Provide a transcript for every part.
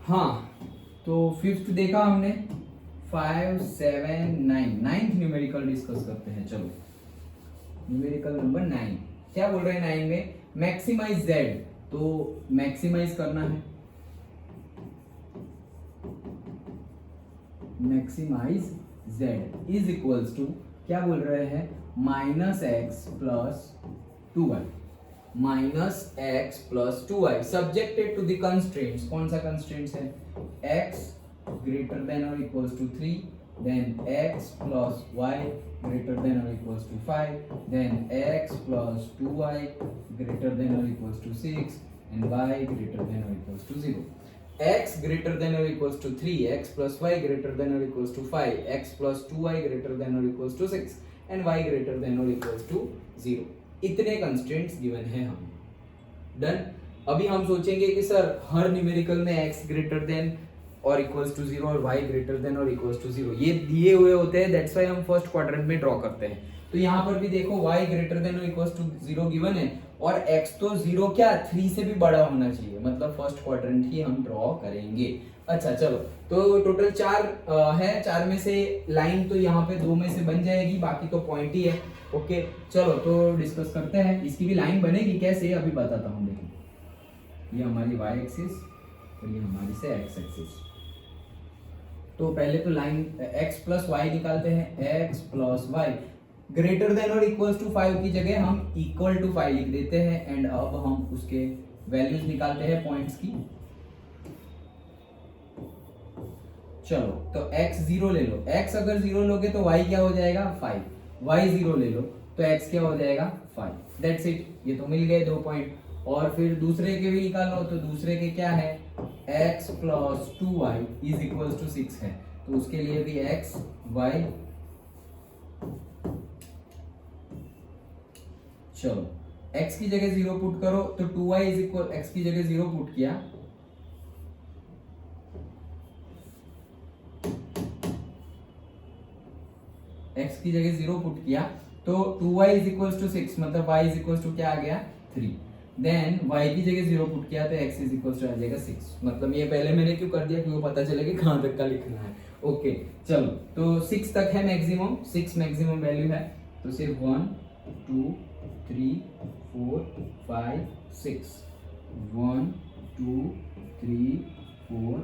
हाँ, तो फिफ्थ देखा हमने, 5, 7, 9, नाइन्थ न्यूमेरिकल डिस्कस करते हैं। चलो न्यूमेरिकल नंबर 9, क्या बोल रहे हैं 9 में, मैक्सिमाइज जेड, तो मैक्सिमाइज करना है, maximize Z is equals to, क्या बोल रहे हैं, -x plus 2y, -x+2y subjected to the constraints, कौन सा कंस्ट्रेंट्स है, x ग्रेटर देन और equals to 3, then x plus y greater than or equals to 5, then x plus 2y greater than or equals to 6, and y greater than or equals to 0. x greater than or equals to 3, x plus y greater than or equals to 5, x plus 2y greater than or equals to 6, and y greater than or equals to 0. इतने constraints given है हमें। Done. अभी हम सोचेंगे कि sir हर numerical में x greater than और equals to 0 और y ग्रेटर देन और इक्वल्स टू 0 ये दिए हुए होते हैं, दैट्स व्हाई हम फर्स्ट क्वाड्रेंट में ड्रॉ करते हैं। तो यहाँ पर भी देखो y ग्रेटर देन और इक्वल्स टू 0 गिवन है और x तो 0 क्या 3 से भी बड़ा होना चाहिए, मतलब फर्स्ट क्वाड्रेंट ही हम ड्रॉ करेंगे। अच्छा चलो, तो टोटल 4 है, 4 में से लाइन तो यहाँ पे 2 में से बन जाएगी, बाकी तो पॉइंट ही है। ओके चलो तो डिस्कस करते हैं, इसकी भी लाइन बनेगी कैसे अभी बताता हूँ। देखिए ये हमारी y एक्सिस और ये हमारी से x एक्सिस। तो पहले तो लाइन x प्लस वाई निकालते हैं, x plus Y greater than और इक्वल्स टू 5 की जगह हम इक्वल टू 5 लिख देते हैं एंड अब हम उसके वैल्यूज निकालते हैं पॉइंट्स की। चलो तो x 0 ले लो, x अगर 0 लोगे तो y क्या हो जाएगा 5, y 0 ले लो तो x क्या हो जाएगा 5, दैट्स इट। ये तो मिल गए 2 पॉइंट। और फिर दूसरे के भी निकालो, तो दूसरे के क्या है, x plus 2y is equals to 6 है, तो उसके लिए भी x y, चलो x की जगह 0 पुट करो तो 2y इज इक्वल, x की जगह 0 पुट किया, x की जगह 0 पुट किया तो 2y इज इक्वल्स टू 6, मतलब y इज इक्वल्स टू क्या आ गया 3। देन y की जगह 0 पुट किया तो x इज इक्वल्स टू आ जाएगा 6। मतलब ये पहले मैंने क्यों कर दिया, क्योंकि पता चले कि कहां तक का लिखना है। ओके चलो तो 6 तक है मैक्सिमम, 6 मैक्सिमम वैल्यू है, तो सिर्फ 1 2 3 4 5 6, 1 2 3 4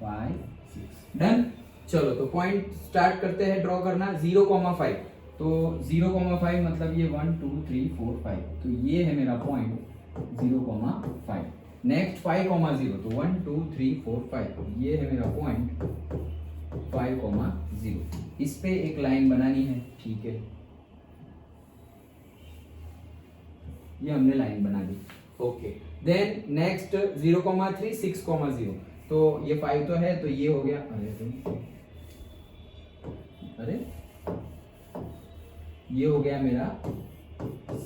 5 6। डन। चलो तो पॉइंट स्टार्ट करते हैं ड्रॉ करना, 0,5, तो 0,5 मतलब ये 1 2 3 4 5, तो ये है मेरा पॉइंट 0,5। नेक्स्ट 5,0, तो 1 2 3 4 5, ये है मेरा पॉइंट 5,0। इस पे एक लाइन बनानी है, ठीक है, ये हमने लाइन बना दी। ओके देन नेक्स्ट 0,3 6,0, तो ये 5 तो है, तो ये हो गया, अरे ये हो गया मेरा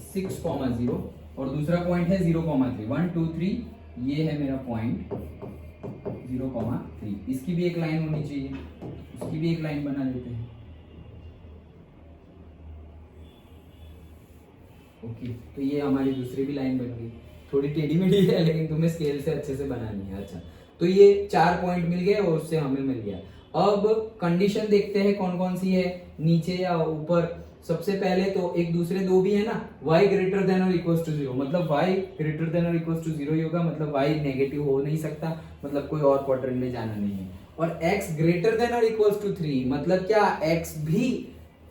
6,0 और दूसरा पॉइंट है 0,3, 1 2 3, ये है मेरा पॉइंट 0,3। इसकी भी एक लाइन होनी चाहिए, उसकी भी एक लाइन बना देते हैं। ओके तो ये हमारी दूसरी भी लाइन बन गई, थोड़ी टेढ़ी मेढ़ी है लेकिन तुम्हें स्केल से अच्छे से बनानी है। अच्छा तो ये 4 पॉइंट मिल गए और उससे हमें मिल गया। अब कंडीशन देखते हैं कौन कौन सी है, नीचे या ऊपर। सबसे पहले तो एक दूसरे दो भी है ना, y ग्रेटर देन और इक्वल्स टू 0, मतलब y ग्रेटर देन और इक्वल्स टू 0 ही होगा, मतलब y नेगेटिव हो नहीं सकता, मतलब कोई और क्वाड्रेंट में जाना नहीं है। और x ग्रेटर देन और इक्वल्स टू 3, मतलब क्या x भी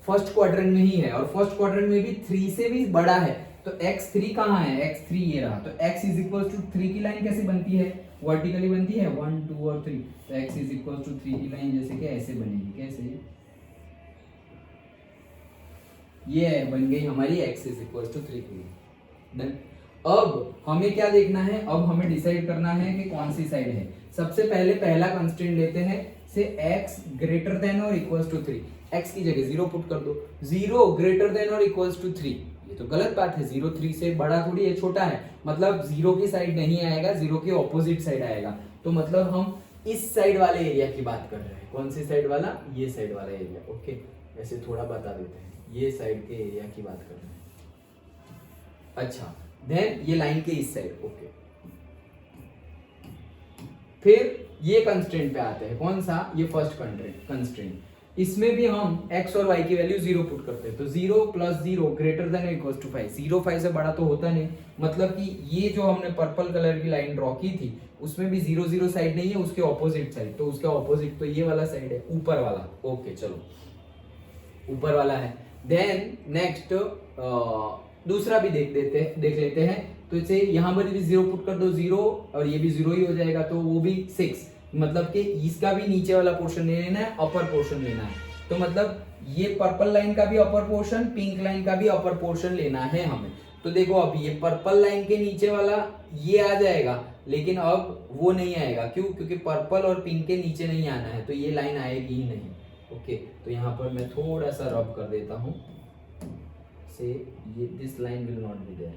फर्स्ट क्वाड्रेंट में ही है और फर्स्ट क्वाड्रेंट में भी 3 से भी बड़ा है, तो x3 कहाँ है, x3 ये रहा, तो x इज इक्वल्स टू 3 की लाइन कैसे बनती है, वर्टिकली बनती है 1 2 और 3, तो x इज इक्वल्स टू 3 की लाइन जैसे कि ऐसे बनेगी, कैसे, ये बन गई हमारी x इज इक्वल्स टू 3 की लाइन। डन। अब हमें क्या देखना है, अब हमें डिसाइड करना है कि कौन सी साइड है। सबसे पहले पहला कंस्ट्रेंट लेते हैं, से x ग्रेटर देन और इक्वल्स टू 3, x की जगह 0 पुट कर दो, 0 ग्रेटर देन और इक्वल्स टू 3, ये तो गलत बात है, 0 3 से बड़ा थोड़ी है, छोटा है, मतलब 0 की साइड नहीं आएगा, 0 के ऑपोजिट साइड आएगा, तो मतलब हम इस साइड वाले एरिया की बात कर रहे हैं। कौन सी साइड वाला, ये साइड वाला एरिया। ओके ऐसे थोड़ा बता देते हैं, ये साइड के एरिया की बात कर रहे हैं। अच्छा देन ये लाइन के इस साइड। ओके फिर ये कंस्ट्रेंट पे आते हैं, कौन सा, ये फर्स्ट कंस्ट्रेंट। इसमें भी हम x और y की वैल्यू 0 पुट करते हैं, तो 0 + 0 ग्रेटर देन इक्वल टू 5। 0 5 से बड़ा तो होता नहीं, मतलब कि ये जो हमने पर्पल कलर की लाइन ड्रॉ की थी उसमें भी 0 0 साइड नहीं है, उसके ऑपोजिट साइड, तो उसके ऑपोजिट तो ये वाला साइड है, ऊपर वाला। ओके चलो, ऊपर वाला है। देन नेक्स्ट दूसरा भी देख लेते हैं। तो इसे यहाँ पर भी 0 पुट कर दो, 0 और ये भी 0 ही हो जाएगा, तो वो भी 6, मतलब कि इसका भी नीचे वाला पोर्शन नहीं लेना है, अपर पोर्शन लेना है। तो मतलब ये पर्पल लाइन का भी अपर पोर्शन, पिंक लाइन का भी अपर पोर्शन लेना है हमें। तो देखो अब ये पर्पल लाइन के नीचे वाला ये आ जाएगा, लेकिन अब वो नहीं आएगा, क्यों, क्योंकि पर्पल और पिंक के नीचे नहीं आना है, तो ये लाइन आएगी ही नहीं। ओके, तो यहाँ पर मैं थोड़ा सा रब कर देता हूँ से, ये this line will not be there.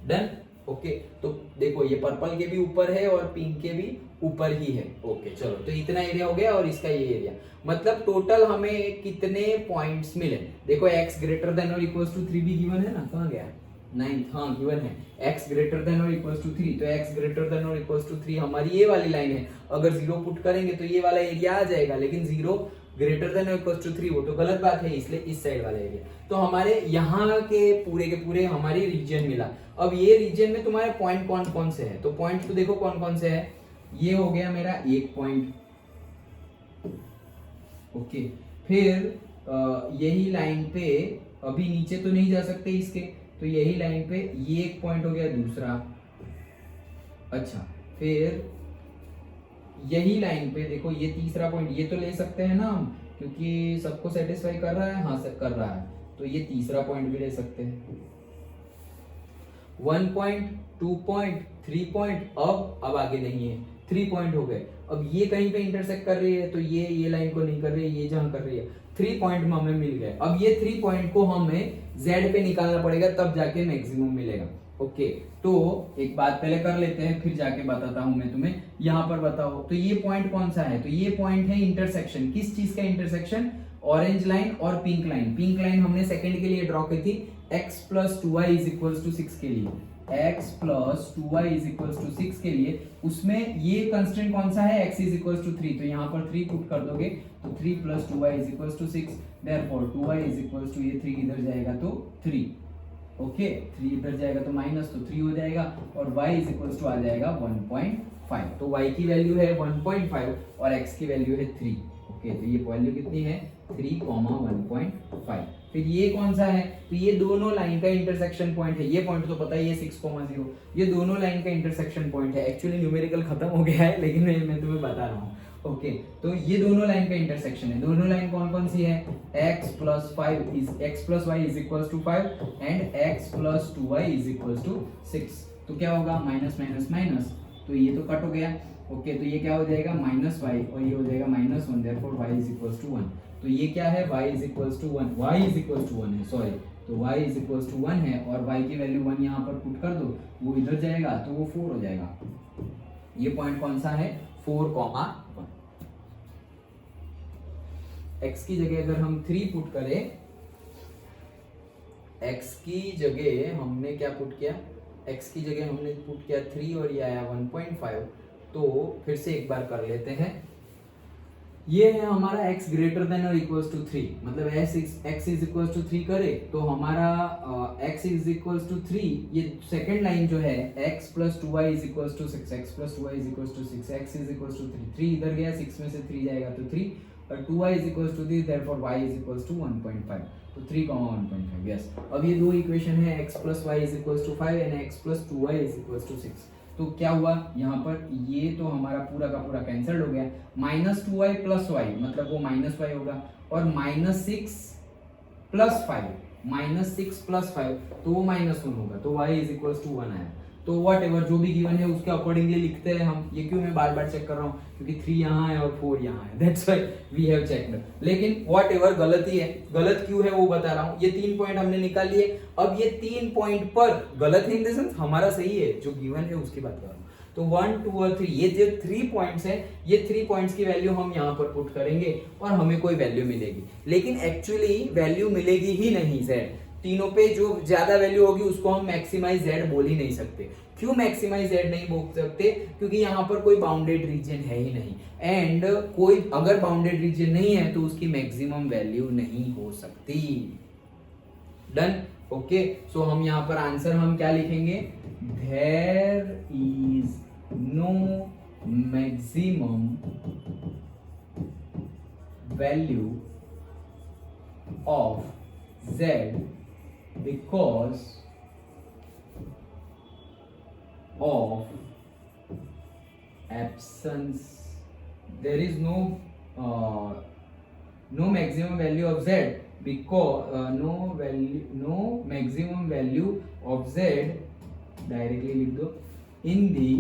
Done. Okay, तो देखो ये पर्पल के भी ऊपर है और पिंक के भी ऊपर ही है। ओके चलो, तो इतना एरिया हो गया और इसका ये एरिया, मतलब टोटल हमें कितने पॉइंट्स मिले। देखो x ग्रेटर देन और इक्वल्स टू 3 भी गिवन है ना, कहाँ गया, 9th, हाँ गिवन है, x ग्रेटर देन और इक्वल्स टू 3, तो x ग्रेटर देन और इक्वल्स टू 3 हमारी ये वाली लाइन है। अगर 0 पुट करेंगे तो ये वाला एरिया आ जाएगा, लेकिन 0 ग्रेटर देन और इक्वल्स टू 3 वो तो गलत बात है, इसलिए इस साइड वाला एरिया। तो हमारे यहाँ के पूरे हमारी रीजन मिला। अब ये रीजन में तुम्हारे पॉइंट कौन कौन से हैं, तो पॉइंट तो देखो कौन कौन से हैं। ये हो गया मेरा एक पॉइंट। ओके, फिर यही लाइन पे, अभी नीचे तो नहीं जा सकते इसके, तो यही लाइन पे ये एक पॉइंट हो गया दूसरा। अच्छा, फिर यही लाइन पे देखो ये तीसरा पॉइंट, ये तो ले सकते हैं ना हम, क्योंकि सबको सेटिस्फाई कर रहा है, हाँ सब कर रहा है, तो ये तीसरा पॉइंट भी ले सकते हैं। 1 पॉइंट, 2 पॉइंट, 3 पॉइंट, अब आगे नहीं है, 3 पॉइंट हो गए। अब ये कहीं पे इंटरसेक्ट कर रही है, तो ये लाइन को नहीं कर रही है, ये जहां कर रही है, 3 पॉइंट में हमें मिल गए। अब ये 3 पॉइंट को हमें z पे निकालना पड़ेगा, तब जाके मैक्सिमम मिलेगा। ओके, तो एक बात पहले कर लेते हैं, फिर जाके बताता हूं मैं तुम्हें। यहाँ पर बताओ, तो ये पॉइंट कौन सा है, तो ये पॉइंट है इंटरसेक्शन, किस चीज का इंटरसेक्शन, ऑरेंज लाइन और पिंक लाइन। पिंक लाइन हमने सेकंड के लिए ड्रॉ की थी, x + 2y = 6 के लिए, x + 2y = 6 के लिए। उसमें ये कंस्ट्रेंट कौन सा है, x = 3, तो यहाँ पर 3 पुट कर दोगे, तो 3 + 2y = 6, देयरफॉर 2y = ये 3 इधर जाएगा तो 3। ओके, 3 इधर जाएगा तो माइनस, तो 3 हो जाएगा, और y = आ जाएगा 1.5। तो y की वैल्यू है 1.5 और x की वैल्यू है 3। ओके, तो ये वैल्यू कितनी है, 3, 1.5। फिर ये कौन सा है, तो ये दोनों लाइन का इंटरसेक्शन पॉइंट है। ये पॉइंट तो पता ही है 6,0, ये दोनों लाइन का इंटरसेक्शन पॉइंट है। एक्चुअली न्यूमेरिकल खत्म हो गया है, लेकिन मैं तुम्हें बता रहा हूँ। ओके, तो ये दोनों लाइन का इंटरसेक्शन है। दोनों लाइन कौन कौन सी है, x + y = 5 and x + 2y = 6। तो क्या होगा, माइनस माइनस माइनस, तो ये तो कट हो गया। ओके, तो ये क्या हो जाएगा, -y, और ये हो जाएगा -1, देयरफॉर y = 1। तो ये क्या है, y = 1 है, सॉरी, तो y = 1 है, और y की वैल्यू 1 यहाँ पर पुट कर दो, वो इधर जाएगा तो वो 4 हो जाएगा। ये पॉइंट कौन सा है, 4,1। x की जगह अगर हम 3 पुट करें, x की जगह हमने क्या पुट किया, x की जगह हमने पुट किया 3 और ये आया 1.5। तो फिर से एक बार कर लेते हैं। ये है हमारा x ग्रेटर देन और इक्वल्स टू 3, मतलब x इक्वल्स टू 3 करे तो हमारा x इक्वल्स टू 3, ये सेकंड लाइन जो है x + 2y = 6, x + 2y = 6, x equals to 3, 3 इधर गया, 6 में से 3 जाएगा तो 3, और 2y equals to 3, therefore y equals to 1.5, तो 3, 1.5। यस, अब ये दो इक्वेशन है, x + y = 5 and x + 2y = 6। तो क्या हुआ यहाँ पर, ये तो हमारा पूरा का पूरा कैंसिल हो गया। -2y + y मतलब वो -y होगा, और -6 + 5 तो वो -1 होगा, तो y = 1 आया। तो वट एवर जो भी गिवन है उसके अकॉर्डिंगली लिखते हैं हम। ये क्यों मैं बार बार चेक कर रहा हूँ, क्योंकि 3 यहाँ है और 4 यहाँ है, that's why we have checked. लेकिन वट एवर गलत ही है, गलत क्यों है वो बता रहा हूँ। ये 3 पॉइंट हमने निकाल लिए, अब ये 3 पॉइंट पर गलत है इन द सेंस हमारा सही है, जो गिवन है उसकी बात कर रहा हूँ। तो 1, 2 और 3, ये जो 3 पॉइंट्स है, ये 3 पॉइंट्स की वैल्यू हम यहाँ पर पुट करेंगे और हमें कोई वैल्यू मिलेगी, लेकिन एक्चुअली वैल्यू मिलेगी ही नहीं z, तीनों पे जो ज्यादा वैल्यू होगी उसको हम मैक्सिमाइज z बोल ही नहीं सकते। क्यों मैक्सिमाइज z नहीं बोल सकते? क्योंकि यहाँ पर कोई बाउंडेड रीजन है ही नहीं, एंड कोई अगर बाउंडेड रीजन नहीं है तो उसकी मैक्सिमम वैल्यू नहीं हो सकती। डन। ओके, सो हम यहाँ पर आंसर हम क्या लिखेंगे? There is no maximum value of z because of absence. There is no maximum value of z because no maximum value of z, directly लिख दो, in the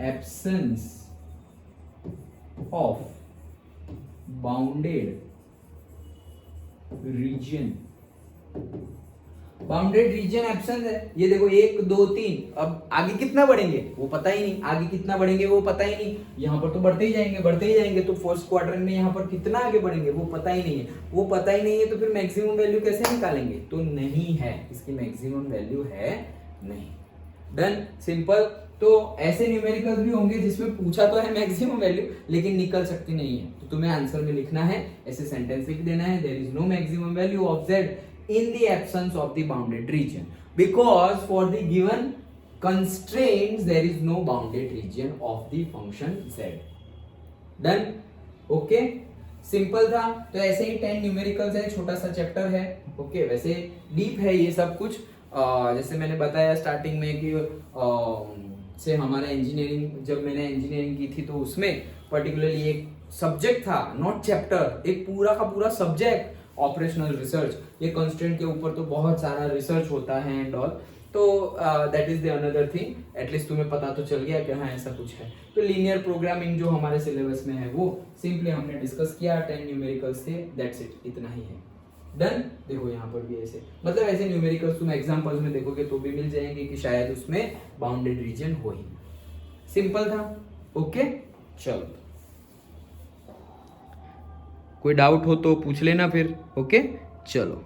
absence of bounded region. Bounded region absence है, ये देखो 1 2 3, अब आगे कितना बढ़ेंगे वो पता ही नहीं, आगे कितना बढ़ेंगे वो पता ही नहीं, यहाँ पर तो बढ़ते ही जाएंगे, तो फर्स्ट क्वार्टर में यहाँ पर कितना आगे बढ़ेंगे वो पता ही नहीं है, वो पता ही नहीं है तो फिर मैक्सिमम वैल्यू कैसे निकालेंगे? तो नहीं है, इसकी मैक्सिमम वैल्यू है नहीं। Done, simple. तो ऐसे न्यूमेरिकल्स भी होंगे जिसमें पूछा तो है मैक्सिमम वैल्यू लेकिन निकल सकती नहीं है, तो तुम्हें आंसर में लिखना है, ऐसे सेंटेंस लिख देना है, there is no maximum value of z in the absence of the bounded region because for the given constraints there is no bounded region of the function z. Done? Okay? Simple था। तो ऐसे ही 10 numericals है, छोटा सा chapter है। Okay, वैसे deep है ये सब कुछ। जैसे मैंने बताया स्टार्टिंग में कि से हमारा इंजीनियरिंग, जब मैंने इंजीनियरिंग की थी तो उसमें पर्टिकुलरली एक सब्जेक्ट था, नॉट चैप्टर, एक पूरा का पूरा सब्जेक्ट ऑपरेशनल रिसर्च। ये कंस्ट्रेंट के ऊपर तो बहुत सारा रिसर्च होता है एंड ऑल, तो that is the another thing. At least तुम्हें पता तो चल गया कि हाँ ऐसा कुछ है। तो लीनियर प्रोग्रामिंग जो हमारे सिलेबस में है वो सिंपली हमने डिस्कस किया, 10 न्यूमेरिकल्स थे, दैट्स इट, इतना ही है। डन। देखो यहाँ पर भी ऐसे, मतलब ऐसे न्यूमेरिकल्स तुम एग्जांपल्स में देखोगे तो भी मिल जाएंगे कि शायद उसमें बाउंडेड रीजन हो ही। सिंपल था। ओके, चलो, कोई डाउट हो तो पूछ लेना फिर। ओके, चलो।